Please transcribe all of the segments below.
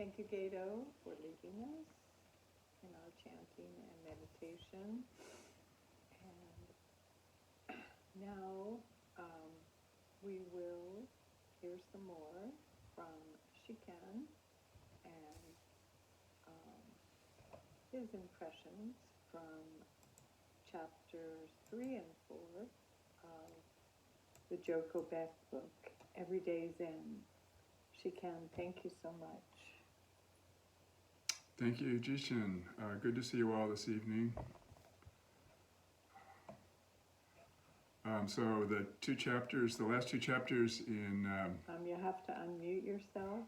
Thank you, Gato, for leading us in our chanting and meditation. And now we will hear some more from Shiken and his impressions from chapters 3 and 4 of the Joko Beck book, Everyday Zen. Shiken, thank you so much. Thank you, Jishin. Good to see you all this evening. So the last two chapters in... You have to unmute yourself.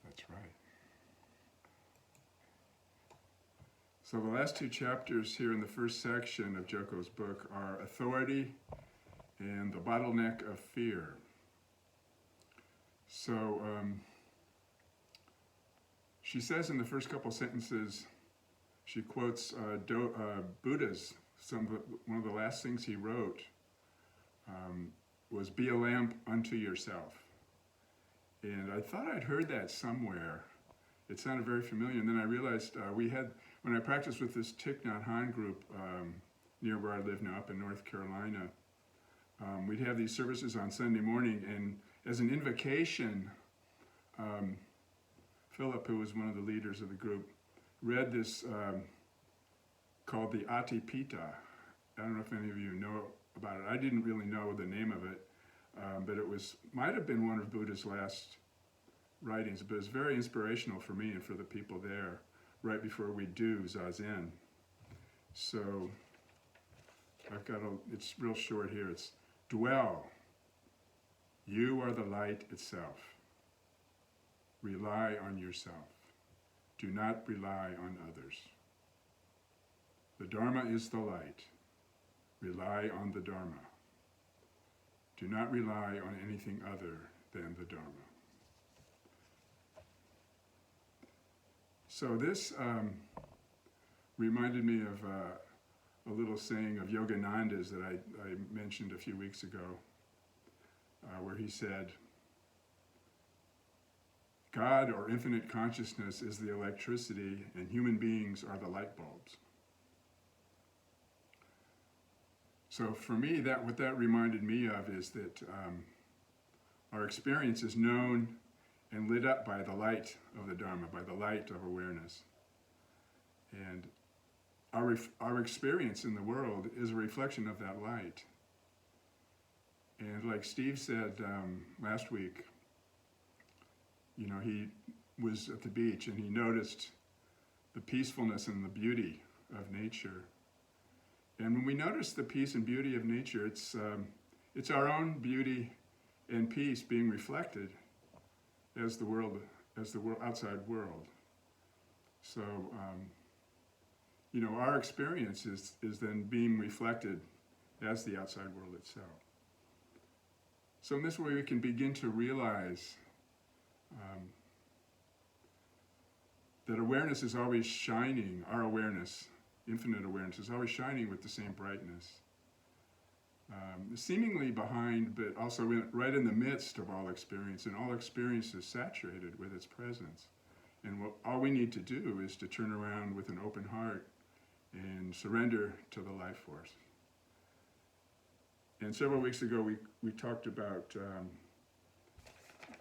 That's right. So the last two chapters here in the first section of Joko's book are Authority and the Bottleneck of Fear. So she says in the first couple sentences, she quotes Buddha's, one of the last things he wrote was, "Be a lamp unto yourself." And I thought I'd heard that somewhere. It sounded very familiar, and then I realized when I practiced with this Thich Nhat Hanh group near where I live now, up in North Carolina, we'd have these services on Sunday morning, and as an invocation, Philip, who was one of the leaders of the group, read this called the Atipita. I don't know if any of you know about it. I didn't really know the name of it, but it might have been one of Buddha's last writings, but it's very inspirational for me and for the people there right before we do Zazen. So it's real short here. It's, dwell. You are the light itself. Rely on yourself. Do not rely on others. The Dharma is the light. Rely on the Dharma. Do not rely on anything other than the Dharma. So this reminded me of a little saying of Yogananda's that I mentioned a few weeks ago, where he said, God, or infinite consciousness, is the electricity, and human beings are the light bulbs. So for me, what that reminded me of is that our experience is known and lit up by the light of the Dharma, by the light of awareness. And our experience in the world is a reflection of that light. And like Steve said last week, he was at the beach and he noticed the peacefulness and the beauty of nature. And when we notice the peace and beauty of nature, it's our own beauty and peace being reflected as the outside world. So, our experience is then being reflected as the outside world itself. So in this way we can begin to realize that awareness is always shining, our awareness, infinite awareness, is always shining with the same brightness. Seemingly behind, but also right in the midst of all experience, and all experience is saturated with its presence. And all we need to do is to turn around with an open heart and surrender to the life force. And several weeks ago we talked about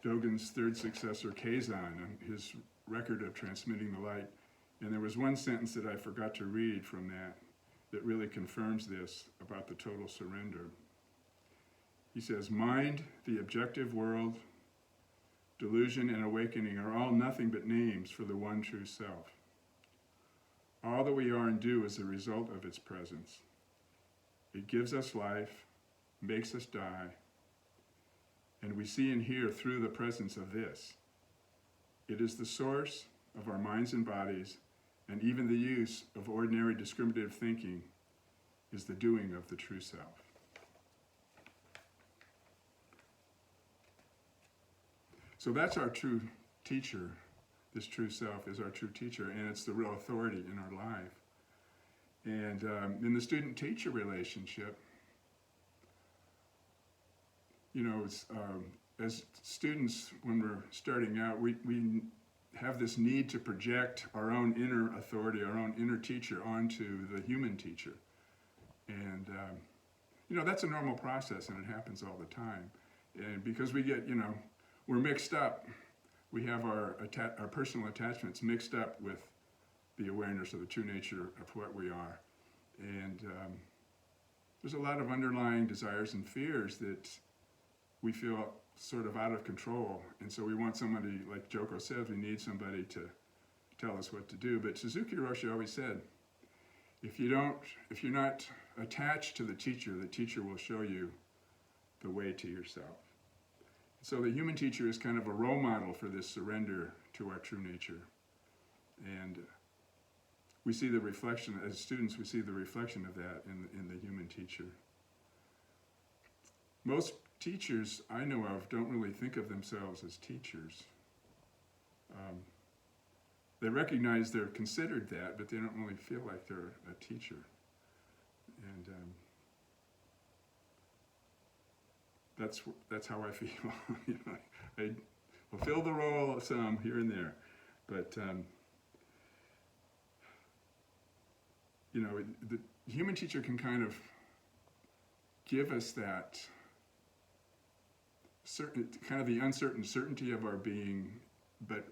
Dogen's third successor, Kazan, and his record of transmitting the light. And there was one sentence that I forgot to read from that really confirms this about the total surrender. He says, mind, the objective world, delusion, and awakening are all nothing but names for the one true self. All that we are and do is a result of its presence. It gives us life, makes us die, and we see and hear through the presence of this. It is the source of our minds and bodies, and even the use of ordinary discriminative thinking is the doing of the true self. So that's our true teacher. This true self is our true teacher, and it's the real authority in our life. And in the student-teacher relationship, it's, as students, when we're starting out, we have this need to project our own inner authority, our own inner teacher onto the human teacher. And, that's a normal process, and it happens all the time. And because we get, we're mixed up, we have our personal attachments mixed up with the awareness of the true nature of what we are. And there's a lot of underlying desires and fears that we feel sort of out of control. And so we want somebody, like Joko says, we need somebody to tell us what to do. But Suzuki Roshi always said, if you're not attached to the teacher will show you the way to yourself. So the human teacher is kind of a role model for this surrender to our true nature. And we see the reflection, as students, we see the reflection of that in the human teacher. Most teachers I know of don't really think of themselves as teachers. They recognize they're considered that, but they don't really feel like they're a teacher. And that's how I feel. I fulfill the role of some here and there, but the human teacher can kind of give us that certain, kind of the uncertain certainty of our being, but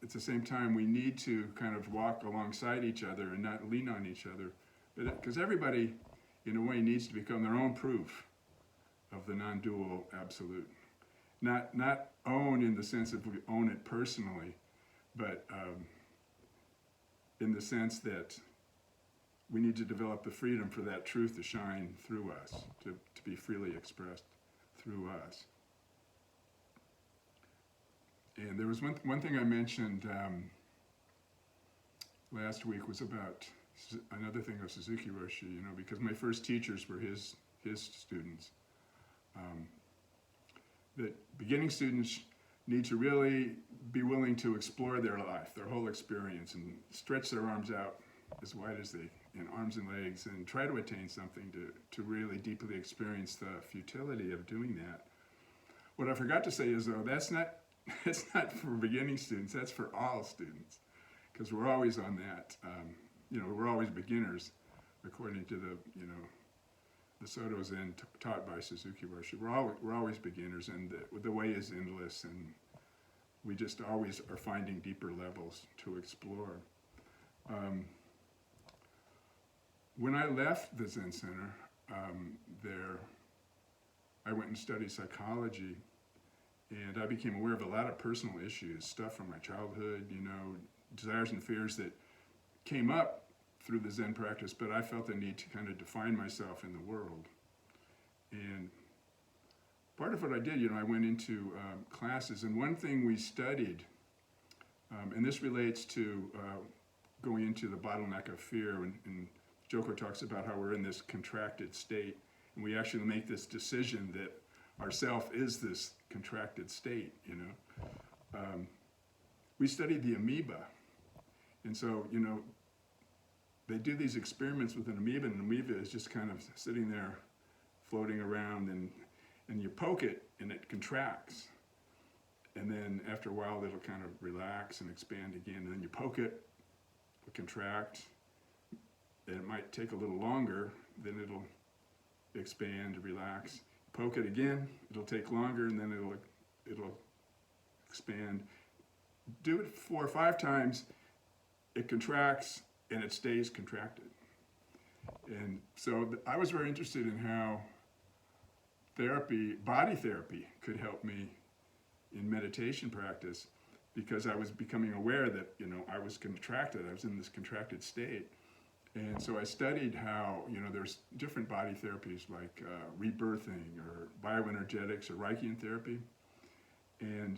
at the same time we need to kind of walk alongside each other and not lean on each other, because everybody in a way needs to become their own proof of the non-dual absolute. Not own in the sense of we own it personally, but in the sense that we need to develop the freedom for that truth to shine through us, to be freely expressed through us. And there was one thing I mentioned last week was about another thing of Suzuki Roshi, because my first teachers were his students. That beginning students need to really be willing to explore their life, their whole experience, and stretch their arms out as wide as arms and legs, and try to attain something to really deeply experience the futility of doing that. What I forgot to say is, though, that's not for beginning students, that's for all students, because we're always on that, we're always beginners, according to the Soto Zen taught by Suzuki Roshi. We're always beginners, and the way is endless, and we just always are finding deeper levels to explore. When I left the Zen Center, I went and studied psychology, and I became aware of a lot of personal issues, stuff from my childhood, desires and fears that came up through the Zen practice, but I felt the need to kind of define myself in the world. And part of what I did, I went into classes, and one thing we studied, and this relates to going into the bottleneck of fear, and Joko talks about how we're in this contracted state, and we actually make this decision that our self is this contracted state, We studied the amoeba, and so, they do these experiments with an amoeba, and an amoeba is just kind of sitting there floating around, and you poke it, and it contracts. And then after a while, it'll kind of relax and expand again. And then you poke it, it'll contract, and it might take a little longer, then it'll expand, relax. Poke it again, it'll take longer, and then it'll expand. Do it 4 or 5 times, it contracts, and it stays contracted. And so I was very interested in how body therapy could help me in meditation practice, because I was becoming aware that, I was contracted, I was in this contracted state. And so I studied how, there's different body therapies like rebirthing or bioenergetics or Reichian therapy. And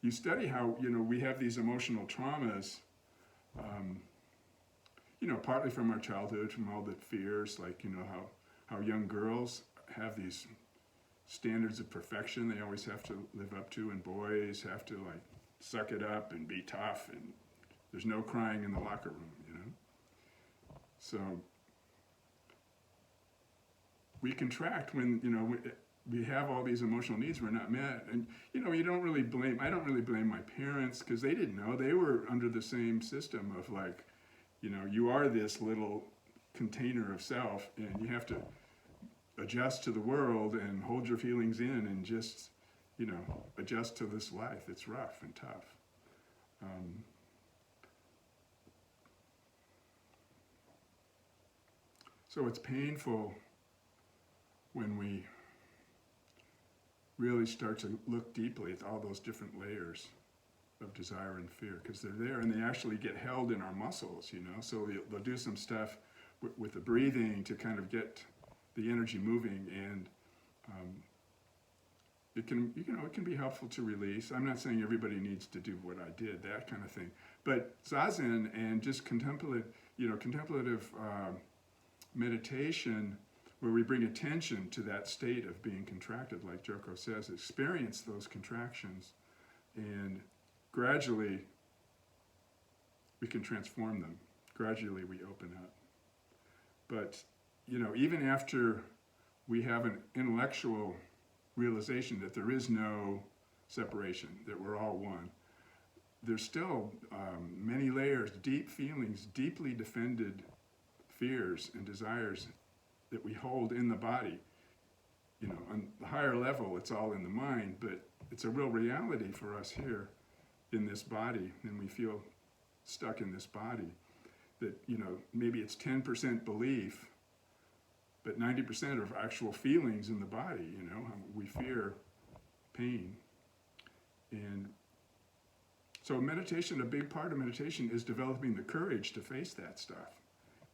you study how, we have these emotional traumas, partly from our childhood, from all the fears, like, how young girls have these standards of perfection they always have to live up to, and boys have to, like, suck it up and be tough, and there's no crying in the locker room, So we contract when, we have all these emotional needs were not met. And, I don't really blame my parents, because they didn't know. They were under the same system of like, you are this little container of self, and you have to adjust to the world and hold your feelings in and just, adjust to this life. It's rough and tough. So it's painful when we really start to look deeply at all those different layers of desire and fear, because they're there and they actually get held in our muscles, So they'll do some stuff with the breathing to kind of get the energy moving, and it can be helpful to release. I'm not saying everybody needs to do what I did, that kind of thing, but zazen and just contemplative meditation, where we bring attention to that state of being contracted, like Joko says, experience those contractions, and gradually we can transform them. Gradually we open up. But, even after we have an intellectual realization that there is no separation, that we're all one, there's still many layers, deep feelings, deeply defended fears and desires that we hold in the body. On the higher level, it's all in the mind, but it's a real reality for us here in this body, and we feel stuck in this body. That, maybe it's 10% belief, but 90% of actual feelings in the body, we fear pain. And so meditation, a big part of meditation is developing the courage to face that stuff.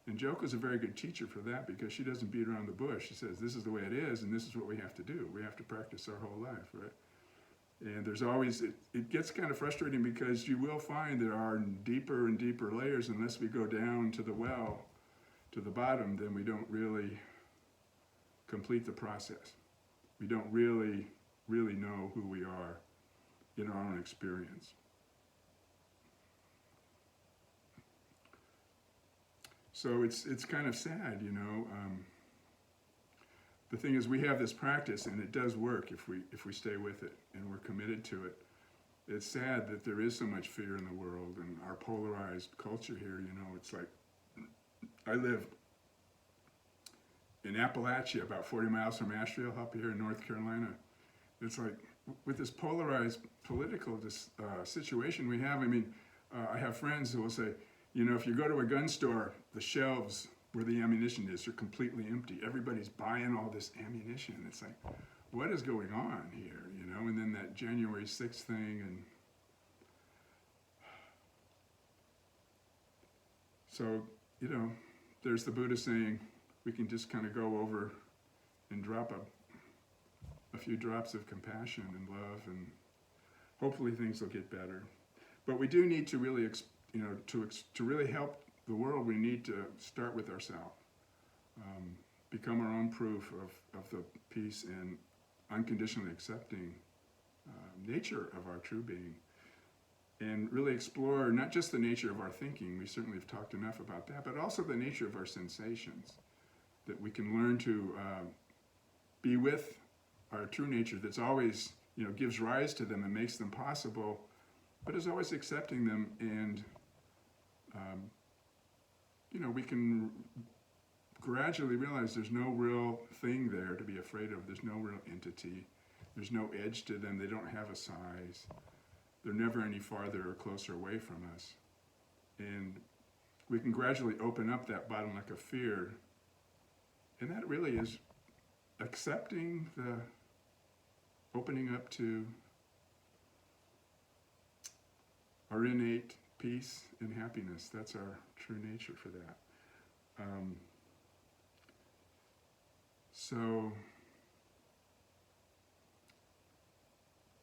And Joko's a very good teacher for that, because she doesn't beat around the bush. She says, this is the way it is, and this is what we have to do. We have to practice our whole life, right? And there's always, it gets kind of frustrating, because you will find there are deeper and deeper layers. Unless we go down to the well, to the bottom, then we don't really complete the process. We don't really know who we are in our own experience. So it's kind of sad, The thing is, we have this practice, and it does work if we stay with it and we're committed to it. It's sad that there is so much fear in the world, and our polarized culture here. It's like, I live in Appalachia, about 40 miles from Asheville, up here in North Carolina. It's like, with this polarized political situation we have. I have friends who will say, if you go to a gun store, the shelves where the ammunition is are completely empty. Everybody's buying all this ammunition. It's like, what is going on here, And then that January 6th thing, and so, there's the Buddha saying we can just kind of go over and drop a few drops of compassion and love, and hopefully things will get better. But we do need to really, to really help the world, we need to start with ourselves. Become our own proof of the peace and unconditionally accepting nature of our true being. And really explore not just the nature of our thinking, we certainly have talked enough about that, but also the nature of our sensations. That we can learn to be with our true nature that's always, gives rise to them and makes them possible, but is always accepting them, and we can gradually realize there's no real thing there to be afraid of. There's no real entity. There's no edge to them. They don't have a size. They're never any farther or closer away from us. And we can gradually open up that bottleneck of fear. And that really is accepting the opening up to our innate peace and happiness. That's our true nature for that. So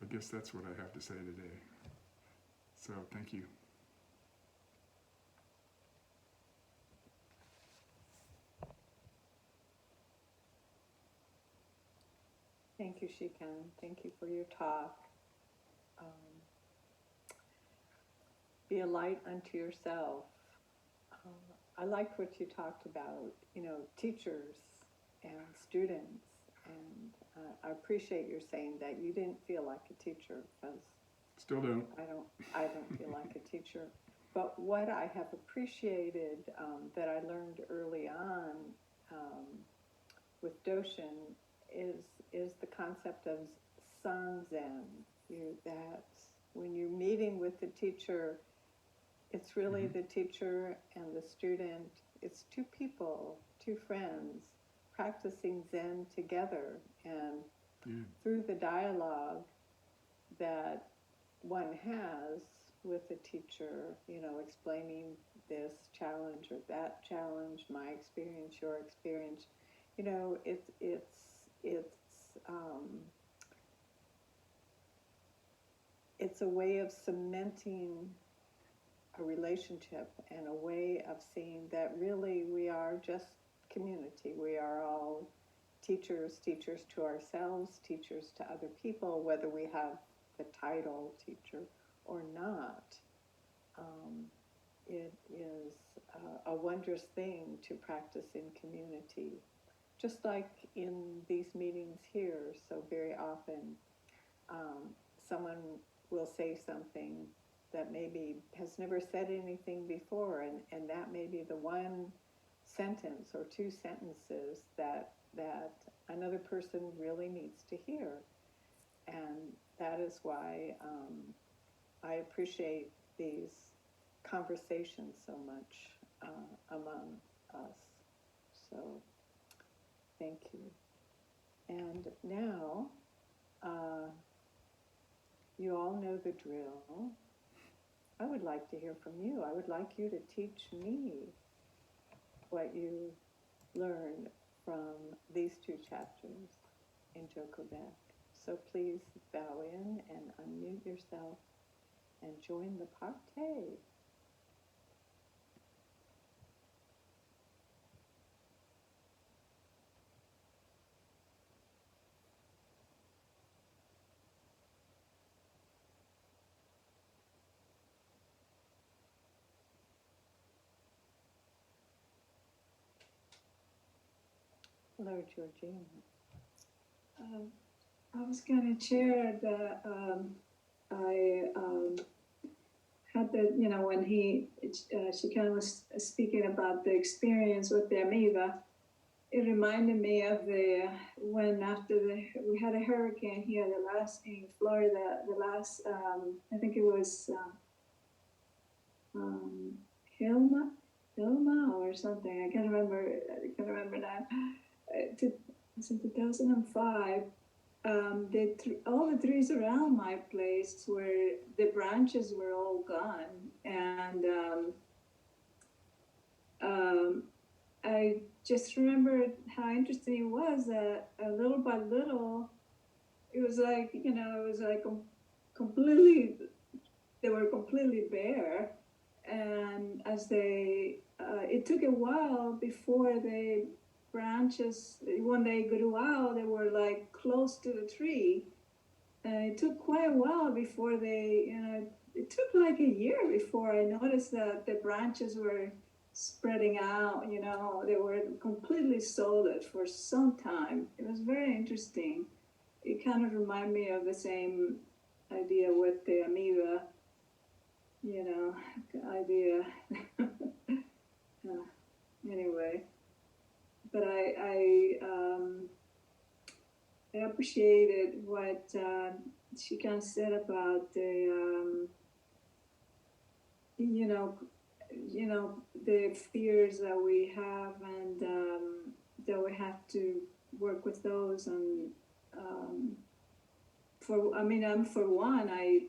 I guess that's what I have to say today. So thank you. Thank you, Shikan. Thank you for your talk. Be a light unto yourself. I liked what you talked about, teachers and students And I appreciate your saying that you didn't feel like a teacher, because Still don't. I don't feel like a teacher. But what I have appreciated that I learned early on with Doshin is the concept of sanzen. That when you're meeting with the teacher, it's really the teacher and the student. It's two people, two friends, practicing Zen together, and through the dialogue that one has with the teacher, explaining this challenge or that challenge, my experience, your experience, it's a way of cementing a relationship and a way of seeing that really we are just community. We are all teachers to ourselves, teachers to other people, whether we have the title teacher or not. It is a wondrous thing to practice in community. Just like in these meetings here, so very often someone will say something that maybe has never said anything before, and that may be the one sentence or two sentences that another person really needs to hear. And that is why I appreciate these conversations so much among us. So thank you. And now, you all know the drill. I would like to hear from you. I would like you to teach me what you learned from these two chapters in Joko Beck. So please bow in and unmute yourself and join the party. Hello, Georgina. I was going to share that I had the, when she kind of was speaking about the experience with the amoeba, it reminded me of when after we had a hurricane here, in Florida, I think it was Hilma or something. I can't remember now. Was in 2005. All the trees around my place the branches were all gone, and I just remembered how interesting it was that little by little, it was like completely, they were completely bare, and as it took a while before the branches, when they grew out, they were like close to the tree. And it took quite a while before it took like a year before I noticed that the branches were spreading out, they were completely solid for some time. It was very interesting. It kind of reminded me of the same idea with the amoeba, idea. Anyway. But I appreciated what she kind of said about the the fears that we have, and that we have to work with those. And for one, I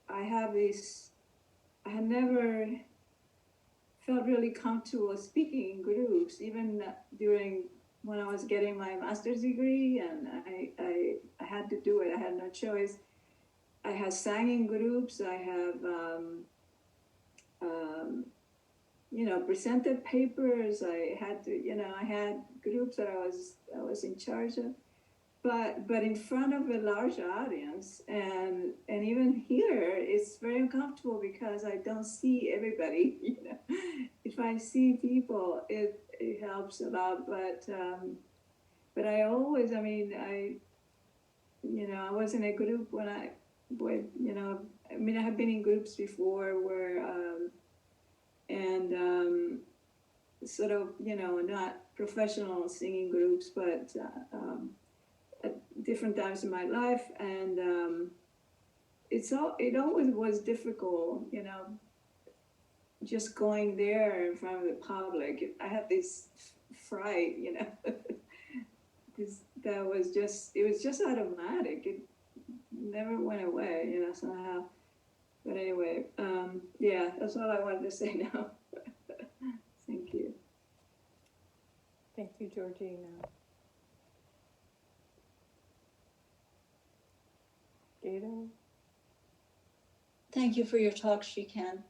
have this. I had never felt really comfortable speaking in groups, even during when I was getting my master's degree, and I had to do it. I had no choice. I had sang in groups. I have, presented papers. I had to, I had groups that I was in charge of. But in front of a large audience, and even here, it's very uncomfortable because I don't see everybody. If I see people, it helps a lot. But but I always, I was in a group I have been in groups before where, sort of, not professional singing groups, but at different times in my life. And it always was difficult, just going there in front of the public. I had this fright, it was just automatic. It never went away, somehow. But anyway, yeah, that's all I wanted to say now. Thank you. Thank you, Georgina. Gato? Thank you for your talk, Shikan.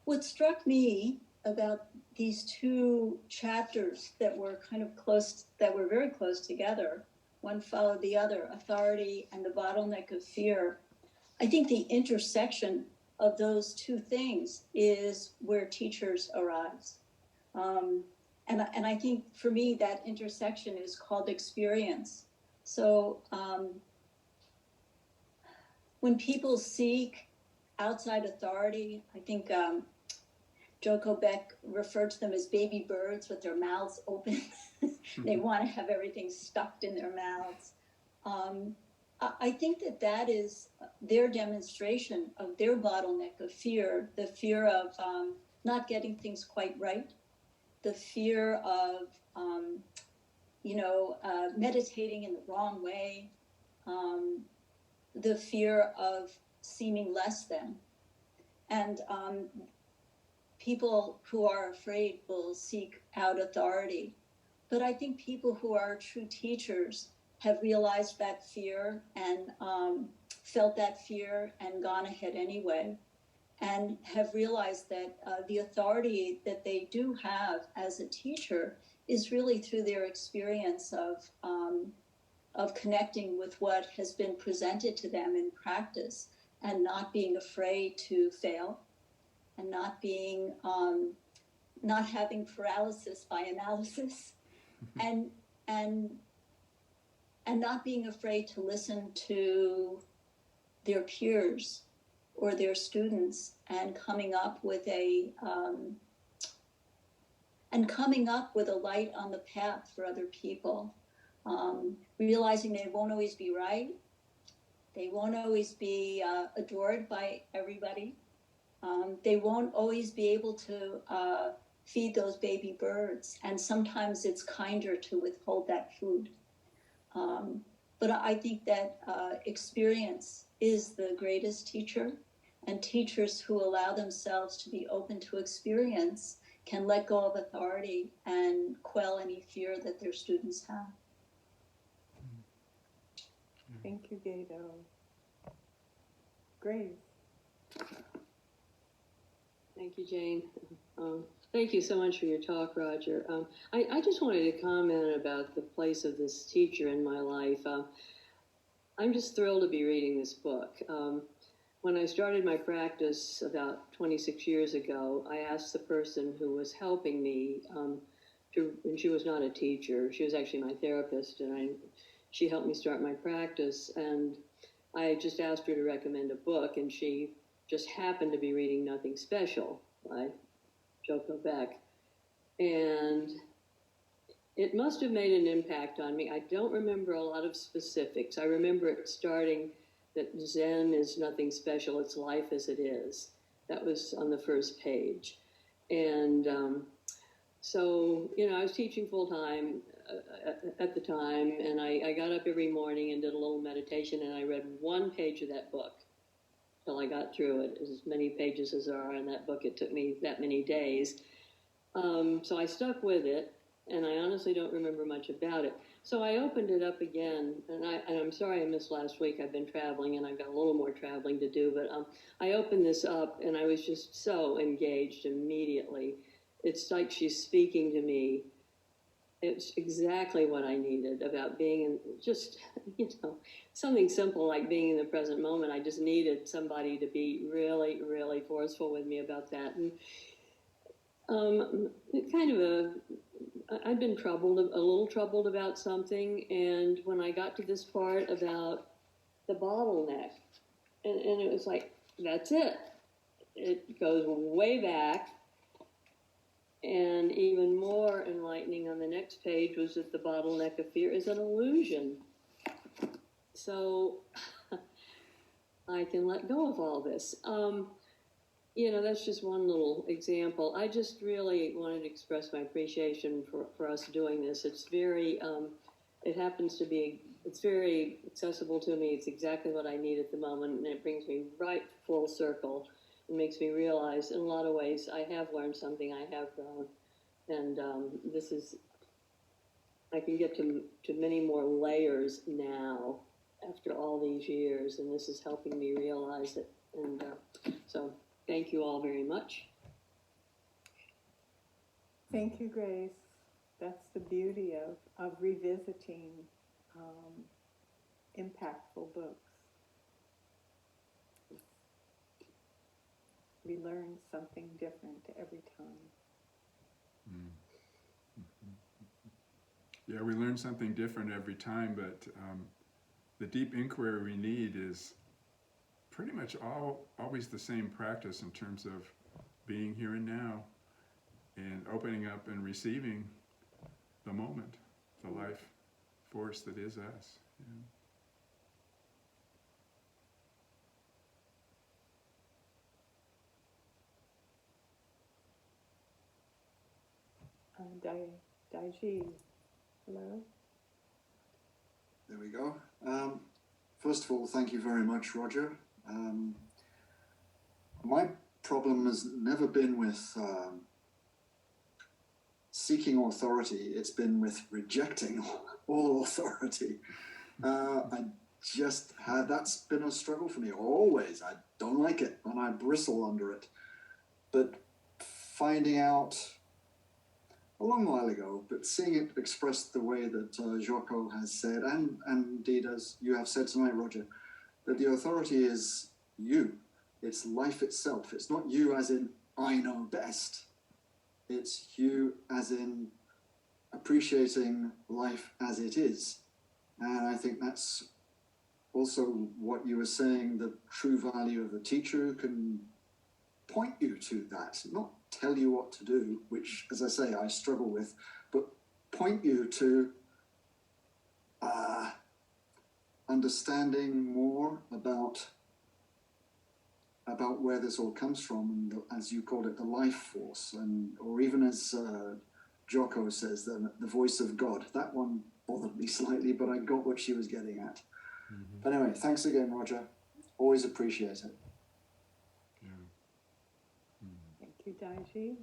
What struck me about these two chapters that were very close together, one followed the other, authority and the bottleneck of fear. I think the intersection of those two things is where teachers arise. And I think for me, that intersection is called experience. So when people seek outside authority, I think Joko Beck referred to them as baby birds with their mouths open. They want to have everything stuffed in their mouths. I think that is their demonstration of their bottleneck of fear, the fear of not getting things quite right, the fear of meditating in the wrong way, the fear of seeming less than. And people who are afraid will seek out authority. But I think people who are true teachers have realized that fear and felt that fear and gone ahead anyway, and have realized that the authority that they do have as a teacher is really through their experience of connecting with what has been presented to them in practice, and not being afraid to fail, and not having paralysis by analysis, and not being afraid to listen to their peers or their students, and coming up with a light on the path for other people, realizing they won't always be right, they won't always be adored by everybody, they won't always be able to feed those baby birds, and sometimes it's kinder to withhold that food. But I think that experience is the greatest teacher, and teachers who allow themselves to be open to experience can let go of authority and quell any fear that their students have. Thank you, Gato. Grace? Thank you, Jane. Thank you so much for your talk, Roger. I just wanted to comment about the place of this teacher in my life. I'm just thrilled to be reading this book. When I started my practice about 26 years ago, I asked the person who was helping me, and she was not a teacher, she was actually my therapist, and she helped me start my practice, and I just asked her to recommend a book, and she just happened to be reading Nothing Special by Joko Beck. And it must have made an impact on me. I don't remember a lot of specifics. I remember it starting that Zen is nothing special, it's life as it is. That was on the first page. And so, I was teaching full-time at the time, and I got up every morning and did a little meditation, and I read one page of that book till I got through it. As many pages as there are in that book, it took me that many days. So I stuck with it, and I honestly don't remember much about it. So I opened it up again, and I'm sorry I missed last week. I've been traveling, and I've got a little more traveling to do, but I opened this up, and I was just so engaged immediately. It's like she's speaking to me. It's exactly what I needed about being in just, something simple like being in the present moment. I just needed somebody to be really, really forceful with me about that. Kind of I've been troubled, a little troubled about something, and when I got to this part about the bottleneck, and it was like, that's it. It goes way back, and even more enlightening on the next page was that the bottleneck of fear is an illusion. So I can let go of all this. That's just one little example. I just really wanted to express my appreciation for us doing this. It's very, it happens to be, it's very accessible to me. It's exactly what I need at the moment, and it brings me right full circle. It makes me realize in a lot of ways I have learned something, I have grown, and this is, I can get to many more layers now after all these years, and this is helping me realize it. And so thank you all very much. Thank you, Grace. That's the beauty of revisiting impactful books. We learn something different every time. Yeah, we learn something different every time, but the deep inquiry we need is pretty much always the same practice in terms of being here and now and opening up and receiving the moment, the life force that is us. Yeah. Daiji, hello? There we go. First of all, thank you very much, Roger. My problem has never been with seeking authority. It's been with rejecting all authority. I just had, that's been a struggle for me always. I don't like it and I bristle under it. But finding out a long while ago, but seeing it expressed the way that Joko has said, and indeed as you have said tonight, Roger, that the authority is you. It's life itself. It's not you as in, I know best. It's you as in appreciating life as it is. And I think that's also what you were saying, the true value of the teacher who can point you to that, not tell you what to do, which, as I say, I struggle with, but point you to understanding more about where this all comes from, and as you called it, the life force, and or even as Joko says, the voice of God. That one bothered me slightly, but I got what she was getting at. Mm-hmm. But anyway, thanks again, Roger. Always appreciate it. Thank you, Daiji.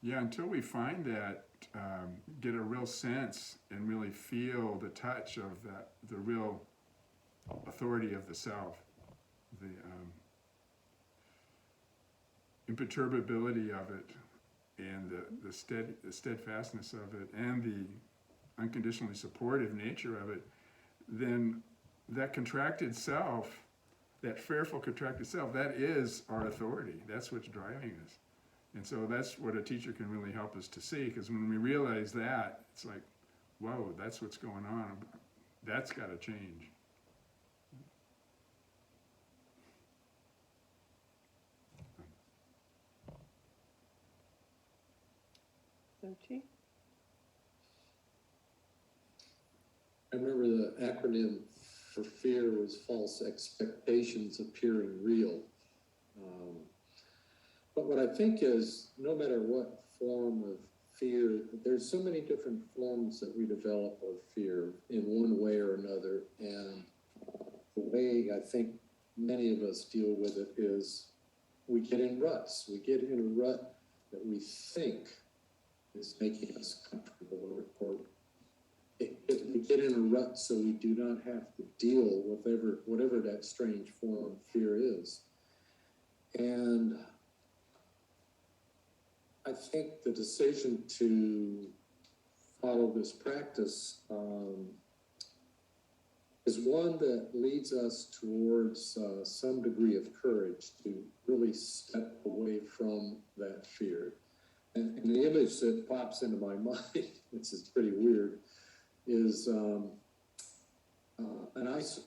Yeah, until we find that, get a real sense and really feel the touch of the real authority of the self, the imperturbability of it, and the steadfastness of it, and the unconditionally supportive nature of it, then that contracted self, that fearful contracted self, that is our authority. That's what's driving us. And so that's what a teacher can really help us to see, because when we realize that, it's like, whoa, that's what's going on. That's got to change. Sochi? I remember the acronym for fear was false expectations appearing real. But what I think is, no matter what form of fear, there's so many different forms that we develop of fear in one way or another. And the way I think many of us deal with it is we get in ruts. We get in a rut that we think is making us comfortable, or we get in a rut so we do not have to deal with whatever that strange form of fear is. And I think the decision to follow this practice is one that leads us towards some degree of courage to really step away from that fear. And the image that pops into my mind, which is pretty weird, is an ice,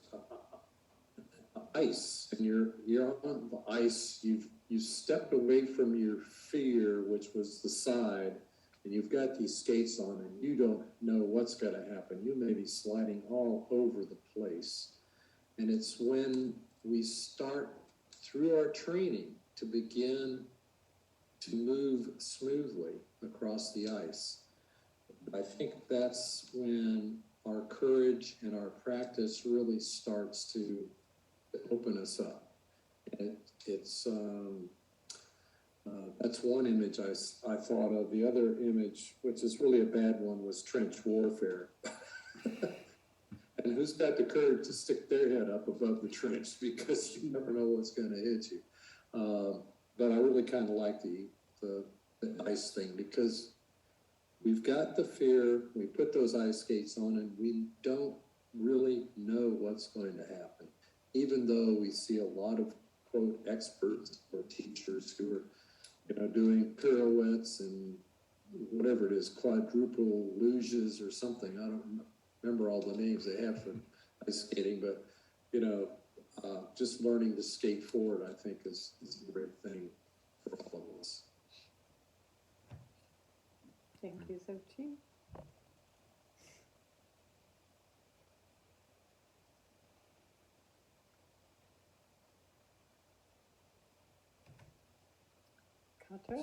and you're on the ice. You've stepped away from your fear, which was the side, and you've got these skates on, and you don't know what's going to happen. You may be sliding all over the place, and it's when we start through our training to begin to move smoothly across the ice. I think that's when our courage and our practice really starts to open us up. And that's one image I thought of. The other image, which is really a bad one, was trench warfare. And who's got the courage to stick their head up above the trench, because you never know what's going to hit you. But I really kind of like the ice thing, because we've got the fear, we put those ice skates on, and we don't really know what's going to happen. Even though we see a lot of, quote, experts or teachers who are, doing pirouettes and whatever it is, quadruple luges or something. I don't remember all the names they have for ice skating, but, just learning to skate forward, I think, is a great thing for all of us. Thank you, Xochitl. Kato?